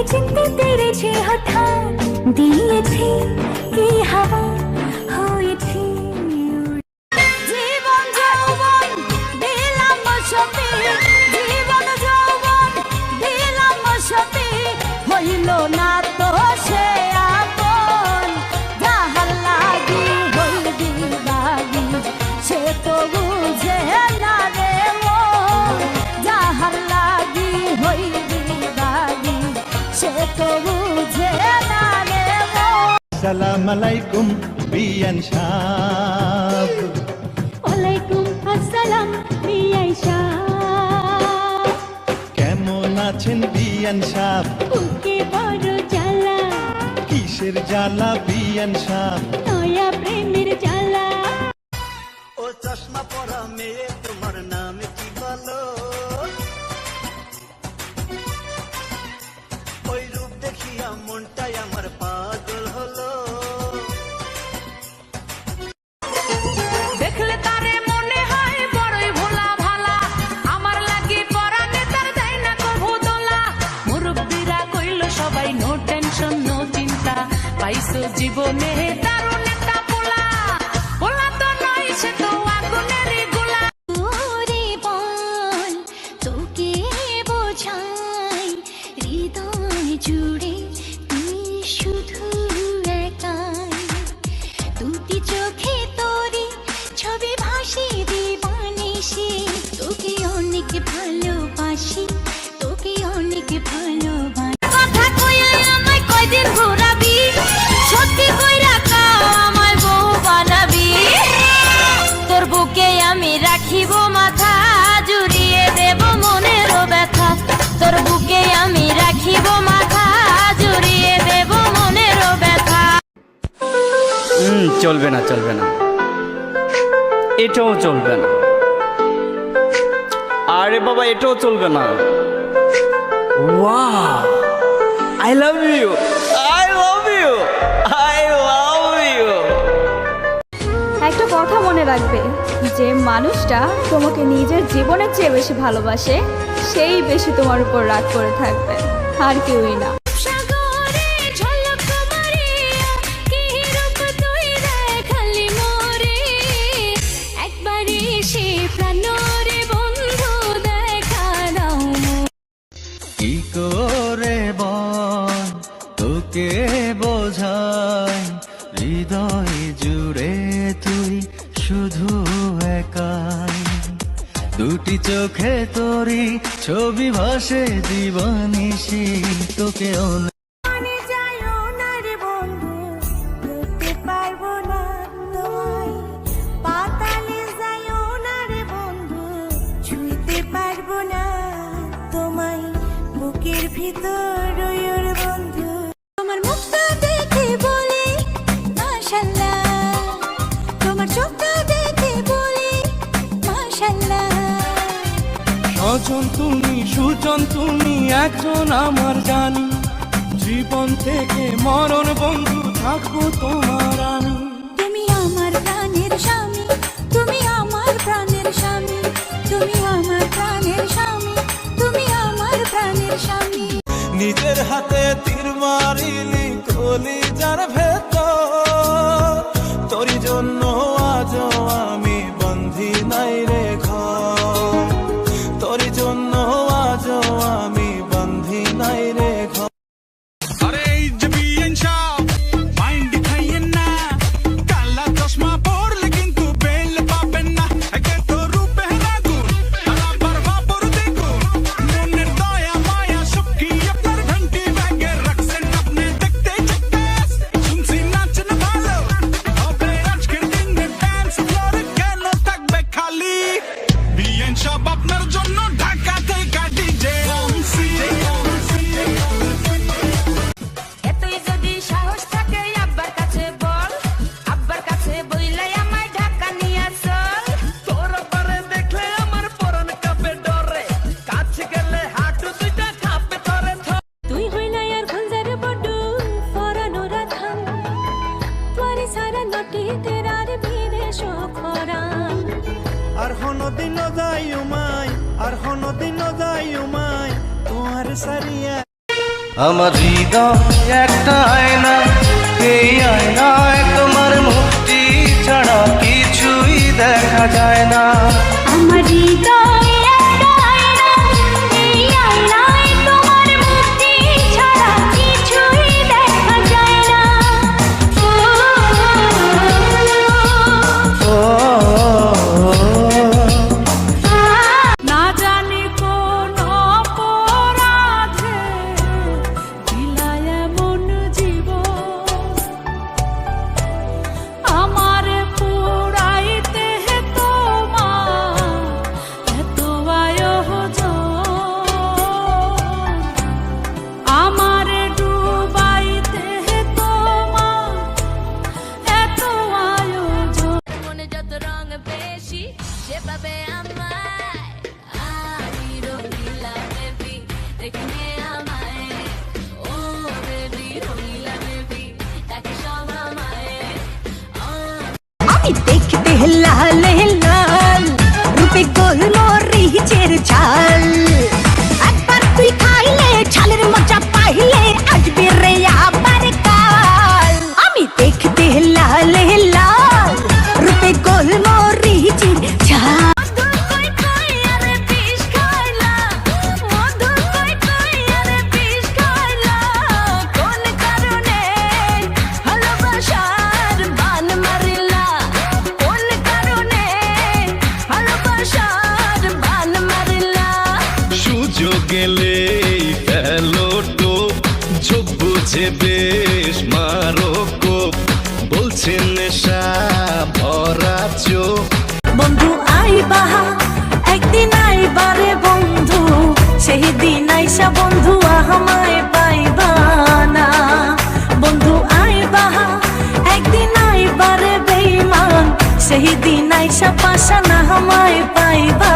চিনতে পেরেছে হঠাৎ দিয়েছে কি হাওয়া হয়েছে জীবন যৌবন দিলাম সপে জীবন যৌবন দিলাম সপে হইল না তো সে আপন যাহার লাগি হইল দিবাগি সে তো বুঝে না রে মন যাহার লাগি হইল দিবাগি সে তো বুঝে না রে মন আসসালামু আলাইকুম বিয়ান সাহেব ওয়ালাইকুম আসসালাম বিয়ান সাহেব কেমন আছেন বিয়ান সাহেব বুকে বড় জ্বালা কিসের জ্বালা বিয়ান সাহেব নয়া প্রেমের জ্বালা ও চশমা পরা মেয়ে তোমার নাম কি বলো ওই রূপ দেখিয়া মনটাই আমার পাগল হলো দেখলে তারে মনে হয় বড়ই ভোলা ভালা আমার লাগি পরানে তার দেয় না কভু দোলা মুরব্বীরা কইল সবাই নো টেনশন নো চিন্তা পাইছো জীবনে দারুণ একটা পোলা পোলা তো নয় সে তো আগুনেরই গোলা ওরে বল তোকে বোঝাই হৃদয় জুড়ে তুই শুধু একাই দুটি চোখে তোরে ছবি ভাসি দিবানিসি তোকে অনেক ভালোবাসি তোকে অনেক ভালোবাসি কথা কইয়া আমায় কয়দিন ঘোরাবি সত্যি কইরা কাও আমায় বউ বানাবি তোর বুকে আমি রাখিব মাথা জুড়িয়ে দেব মনেরও ব্যথা তোর বুকে আমি রাখিব মাথা জুড়িয়ে দেব মনেরও ব্যথা চলবে না চলবে না এটাও চলবে না আরে বাবা এটাও চলবে না wow I love you I love you I love you একটা কথা মনে রাখবে যে মানুষটা তোমাকে নিজের জীবনের চেয়ে বেশি ভালোবাসে সেই বেশি তোমার উপর রাগ করে থাকবে আর কেউই না সাগরে ঝলক মারিয়া কি রূপ তুই দেখালি মোরে একবার এসে প্রাণরে বন্ধু দেখা দাও কি করে বল তোকে বোঝাই হৃদয় জুড়ে তুই শুধু একাই দুটি চোখে তোরি ছবি ভাসে দিবানিসি তোকে মানে যাইও না রে বন্ধু ধরতে পারবো না তোমায় পাতালে যাইও না রে বন্ধু ছুঁইতে পারবো না তোমায় বুকের ভিতর ওর বন্ধু তোমার মুখটা দেখে বলি মাশাআল্লাহ তোমার চোখটা দেখে বলি মাশাআল্লাহ স্বজন তুমি সুজন তুমি একজন আমার জানি জীবন থেকে মরণ বন্ধু থাকবো তোমার আমি তুমি আমার প্রাণের স্বামী তুমি আমার প্রাণের স্বামী তুমি আমার প্রাণের স্বামী তুমি আমার প্রাণের স্বামী নিজের হাতে তীর মারিলি কলিজার ভেতর তোরি জন্য আজও আমি বন্ধি নাই রে ঘর তোরি জন্য আজও আমি বন্ধি নাই রে ঘর আরে এই যে বিয়ান সাহেব মাইন্ড খাইয়েন না কালা চশমা পরলে কিন্তু বেল পাবেন না একে তো রূপে রাগুন আবার বাবর দেখুন মনের দয়া মায়া সব কি আপনার ঘন্টি ব্যাগে রাখছেন আপনি দেখতে চাক্কাস শুনছি নাচেন ভালো হবে আজকের দিনে ডান্স ফ্লোরে কেন থাকবে খালি বিয়ান সাহেব আপনার জন্য ঢাকা থেকে ডিজে অংশী এতই যদি সাহস থাকে আব্বার কাছে বল আব্বার কাছে বইলাই আমায় ঢাকা নিয়ে চল তোর পরে দেখলে আমার পরন কাঁপে ডরে কাছে গেলে হাঁটু দুইটা কাঁপে ধরে তুই হইলাই আর খঞ্জার বডু ফরানো রাধান তোরে সারা নটি তেরার বিদেশ খরান আর হনদিন যাই উমাই আর হনদিন যাই উমাই তোমার সারিয়া আমার হৃদয় একটা আয়না, এই আয়নায় তোমার মুক্তি ছাড়া কিছুই দেখা যায় না। আমার হৃদয় একটা আয়না, এই আয়নায় তোমার মুক্তি ছাড়া কিছুই দেখা যায় না। ও না জানি কোন অপরাধে দিলায় এমন জীবন, আমার পুরাইতে তোমার এত আয়োজন, আমার ডুবাইতে তোমার এত আয়োজন। মনে যত রং বেশি সেভাবে আমায় আমি রঙিলা বেবি, দেখে আমায় ও বেবি রঙিলা বেবি, তাকে সব আমায় আমি দেখতে লাল লাল, রূপে গোলমরিচের ঝাল। একবার তুই খাইলে ঝালের মজা পাইলে আসবে রে আবার কাল। আমি দেখতে লাল লাল, রূপে গোলমরিচের ঝাল। সুযোগ গেলে ফেলো টোপ, ঝোপ বুঝে বেশ মারো কোপ, বলছে নেশা ভরা চোখ। বন্ধু আইবা একদিন আইবারে বন্ধু, সেই দিন আইসা বন্ধু আমায় পাইবা না। বন্ধু আইবা একদিন আইবারে বেঈমান, সেই দিন আইসা পাশা না আমায় পাইবা